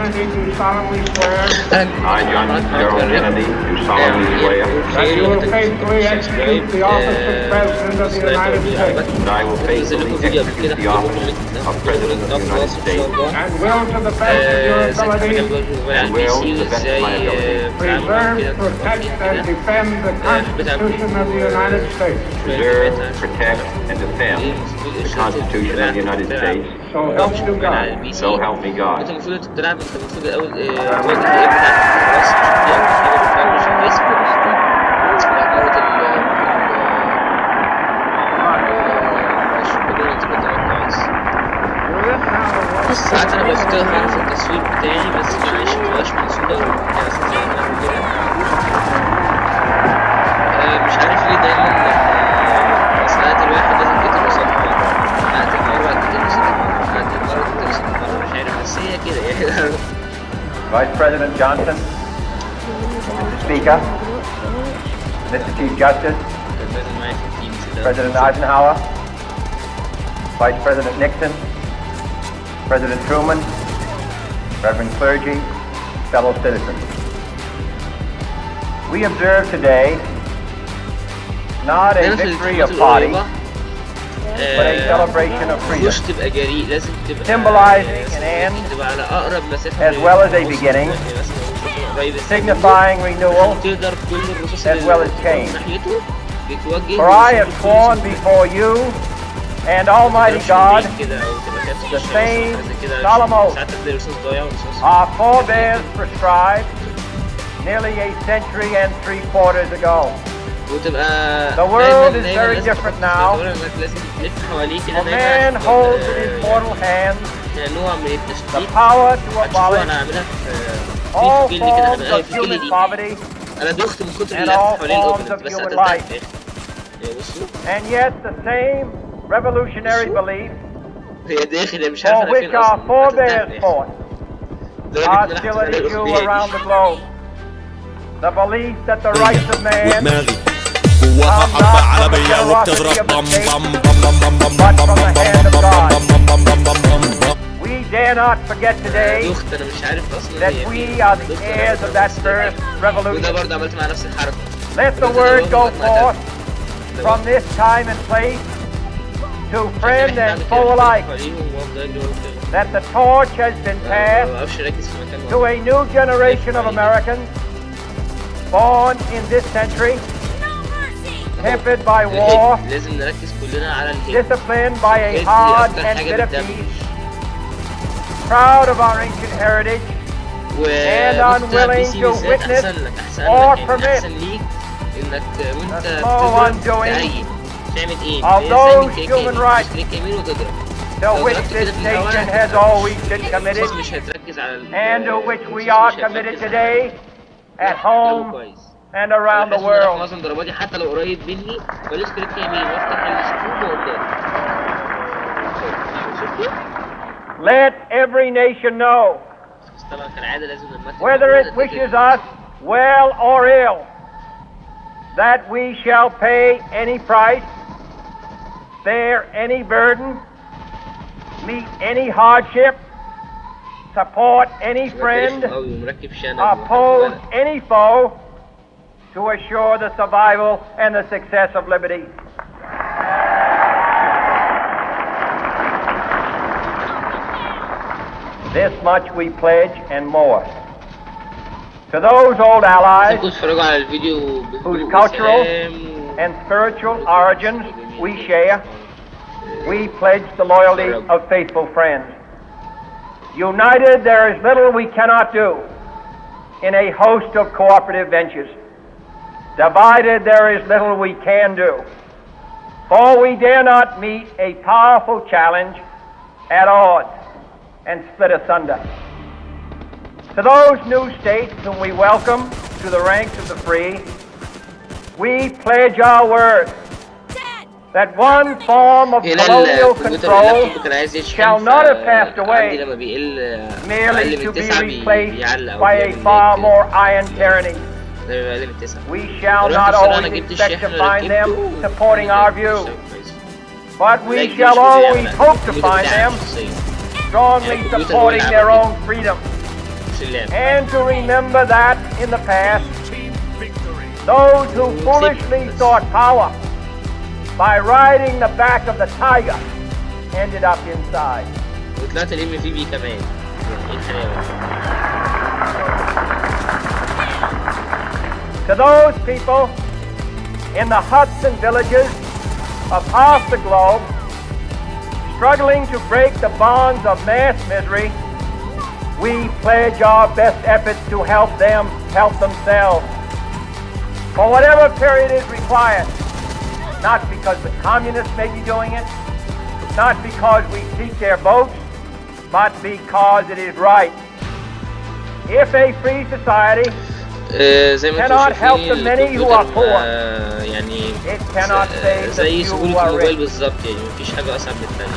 Kennedy, do solemnly swear I, John Gerald Kennedy, do solemnly swear that you will faithfully execute the office of President of the United States that I will faithfully execute the office of President of the United States and will, to the best of your ability, and will, to the best of my ability, preserve, protect, and defend the Constitution of the United States. preserve, protect, and defend the Constitution of the United States. So help you God. So help me God. انت المفروض تلعب، انت المفروض الاول واجه الايه بتاعك خلاص، مش دي مش ساعات انا بفتح في التصوير بتاعي بس معلش مبقاش منصوبة مش عارف ليه دايما ساعات الواحد لازم يتم صفحة ساعات المرة تتم صفحة ساعات المرة تتم صفحة مش عارف بس هي كده يعني. Vice President Johnson, Mr. Speaker, Mr. Chief Justice, President Eisenhower, Vice President Nixon, President Truman, Reverend clergy, fellow citizens. We observe today not a victory of party, but a celebration of freedom, symbolizing an end as well as a beginning, signifying renewal as well as change. For I have sworn before you and Almighty God the same solemn oath our forebears prescribed nearly a century and 3/4 ago. The world is very different now. A man holds in his mortal hands the power to abolish all forms of human poverty and all forms of human life. And yet the same revolutionary belief for which our forebears fought are still at issue around the globe. The belief that the rights of man جواها حبة عربية وبتضرب بام بام بام بام بام but from the hand of God. We dare not forget today that we are the heirs of that first revolution. Let the word go forth from this time and place to friend and foe alike that the torch has been passed to a new generation of Americans born in this century, tempered by war, disciplined by a hard and bitter peace, proud of our ancient heritage, and unwilling to witness or permit the slow undoing of those human rights to which this nation has always been committed and to which we are committed today at home and around the world. Let every nation know, whether it wishes us well or ill, that we shall pay any price, bear any burden, meet any hardship, support any friend, oppose any foe, to assure the survival and the success of liberty. This much we pledge and more. To those old allies whose cultural and spiritual origins we share, we pledge the loyalty of faithful friends. United, there is little we cannot do in a host of cooperative ventures. Divided, there is little we can do, for we dare not meet a powerful challenge at odds and split asunder. To those new states whom we welcome to the ranks of the free, we pledge our word that one form of colonial control shall not have passed away, merely to be replaced by a far more iron tyranny. We shall not always expect to find them supporting our view, but we shall always hope to find them strongly supporting their own freedom And to remember that in the past, those who foolishly sought power by riding the back of the tiger ended up inside. وطلعت الام في بي كمان. ايه الحلاوة؟ To those people in the huts and villages of half the globe struggling to break the bonds of mass misery, we pledge our best efforts to help them help themselves for whatever period is required, not because the communists may be doing it, not because we seek their votes, but because it is right. If a free society cannot help the many who are poor, it cannot save the زي few سهولة who are الموبيل rich. بالظبط، يعني مفيش حاجة أصعب من التانية.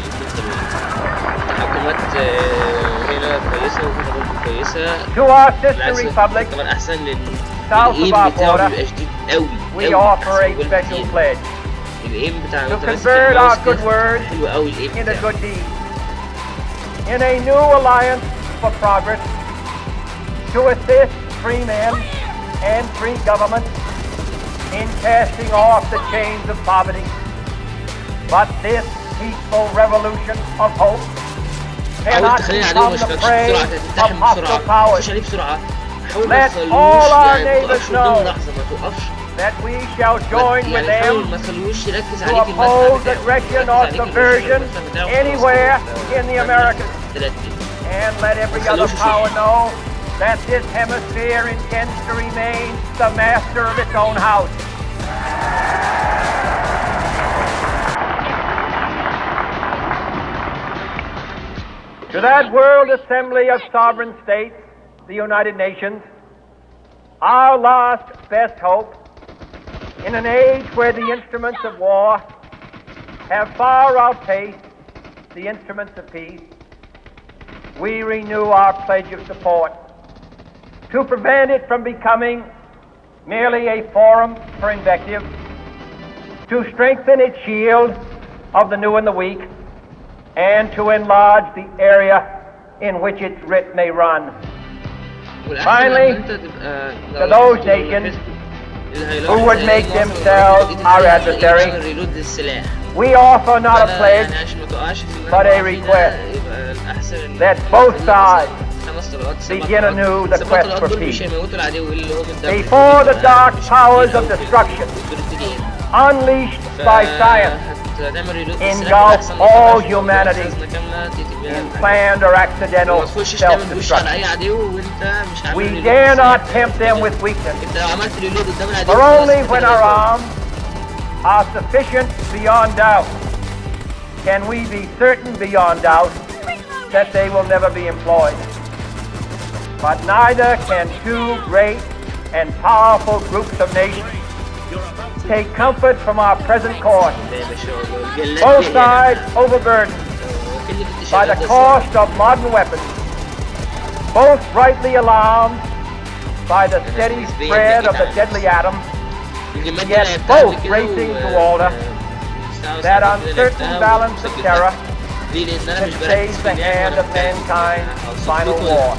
التحكمات هنا كويسة وهنا برضه كويسة. To our sister بالعكس republic, كمان أحسن لأن south of الإيم our بتاعه border, بيبقى شديد أوي we أوي، offer أحسن a موبيل special كتير. pledge الإيم بتاع to وأنت ماسك convert الماوس our good كده words حلو أوي الإيم into بتاعه. good deeds. In a new alliance for progress, to assist free men and free governments in casting off the chains of poverty. But this peaceful revolution of hope حاول cannot تخليني عليه وما become the اشتغلش prey بسرعة، of تلتحم hostile بسرعة، powers. تخش عليه بسرعة. حاول Let ما all our تخلوش يعني ما neighbors تقفش قدامه know لحظة، ما تقفش. that we shall join with يعني حاول them ما تخلوش يركز to عليك المدفع oppose بتاعه. aggression يركز or عليك subversion المدفع بتاعه. anywhere in the Americas. تركز. And let every other power know that this hemisphere intends to remain the master of its own house. To that World Assembly of Sovereign States, the United Nations, our last best hope, in an age where the instruments of war have far outpaced the instruments of peace, we renew our pledge of support to prevent it from becoming merely a forum for invective, to strengthen its shield of the new and the weak, and to enlarge the area in which its writ may run. Finally, to those nations who would make themselves our adversary, we offer not a pledge, but a request that both sides begin anew the quest for peace. Before the dark powers of destruction, unleashed by science, engulf all humanity in planned or accidental self-destruction. We dare not tempt them with weakness, for only when our arms are sufficient beyond doubt can we be certain beyond doubt that they will never be employed. But neither can two great and powerful groups of nations take comfort from our present course. Both sides overburdened by the cost of modern weapons, both rightly alarmed by the steady spread of the deadly atom, yet both racing toward that uncertain balance of terror that stays the hand of mankind's final war.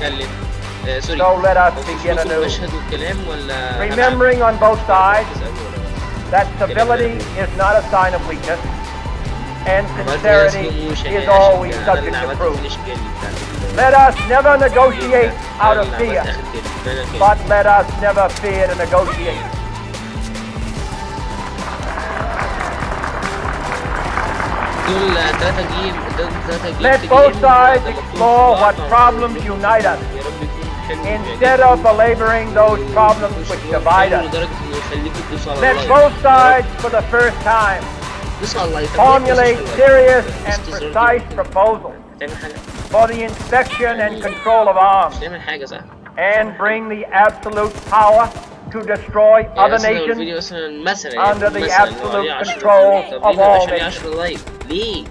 So let us begin anew, remembering on both sides that civility is not a sign of weakness, and sincerity is always subject to proof. Let us never negotiate out of fear, but let us never fear to negotiate. Let both sides explore what problems unite us, instead of belaboring those problems which divide us. Let both sides, for the first time, formulate serious and precise proposals for the inspection and control of arms, and bring the absolute power to destroy other nations under the absolute control of all nations. ليه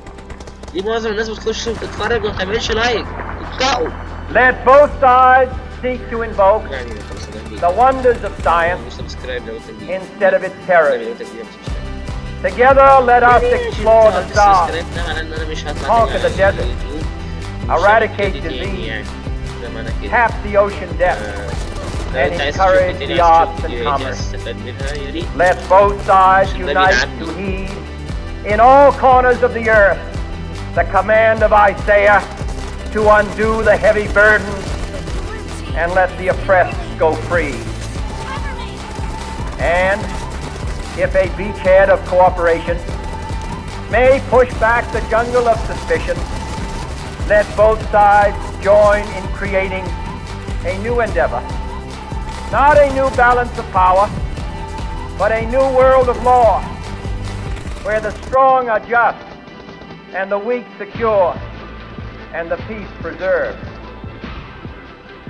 معظم الناس بتخش وتتفرج وما بتعملش لايك؟ اقطعوا. Let both sides seek to invoke the wonders of science instead of its terrors. Together, let us explore the stars, conquer the desert, eradicate disease, tap the ocean depths, and encourage the arts and commerce. Let both sides unite to heed in all corners of the earth the command of Isaiah to undo the heavy burdens and let the oppressed go free. And if a beachhead of cooperation may push back the jungle of suspicion, let both sides join in creating a new endeavor. Not a new balance of power, but a new world of law, where the strong are just, and the weak secure, and the peace preserved.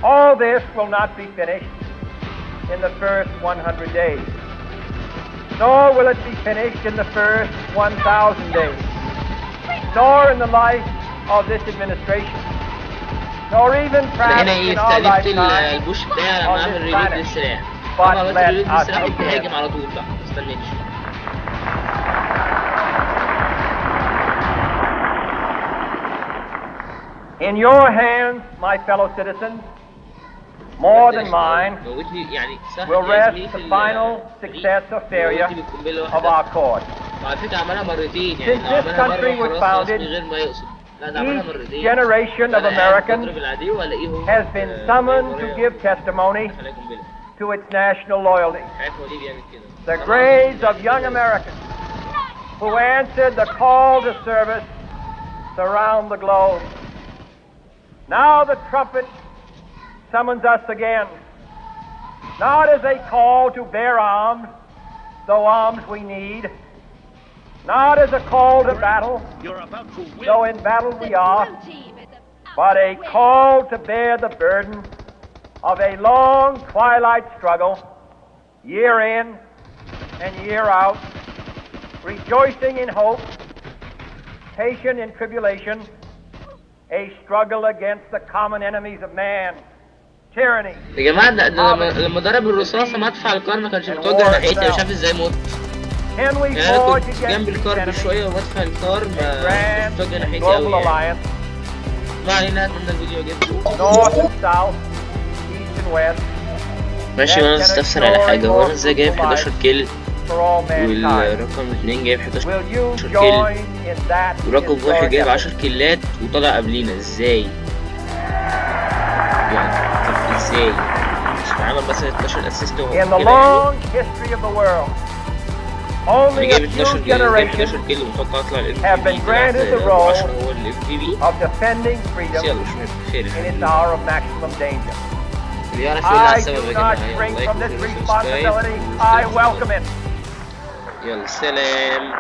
All this will not be finished in the first 100 days, nor will it be finished in the first 1,000 days, nor in the life of this administration, nor even perhaps in our lifetime on this planet. But let us begin. In your hands, my fellow citizens, more than mine, will rest the final success or failure of our cause. Since this country was founded, each generation of Americans has been summoned to give testimony to its national loyalty. The graves of young Americans who answered the call to service surround the globe. Now the trumpet summons us again, not as a call to bear arms, though arms we need, not as a call to battle, though in battle we are, but a call to bear the burden of a long twilight struggle, year in and year out, rejoicing in hope, patient in tribulation, a struggle against the common enemies of man, tyranny. يا جماعة ده لما ضرب الرصاصة مدفع الكار ما كانش متوجه ناحيتي، مش عارف ازاي مت. يعني انا كنت جنب الكار بشوية ومدفع الكار ما متوجه ناحيتي اوي يعني. ما علينا، اتمنى الفيديو يعجبكم. ماشي، وانا استفسر على حاجة، هو انا ازاي جايب 11 كيل والرقم 2 جايب 11 كيل ورقم 1 جايب 10 كيلات وطلع قبلينا؟ ازاي؟ يعني طب ازاي؟ مش عمل مثلا 12 اسيست وهو كده يعني؟ انا جايب 12 كيل، جايب 11 كيل ومتوقع اطلع ال MVP طلعت 10 هو ال MVP. بس يلا مش مهم، خير الحمد لله. اللي يعرف يقول على السبب يا جماعة، يلا لايك وسبسكرايب. يلا سلام.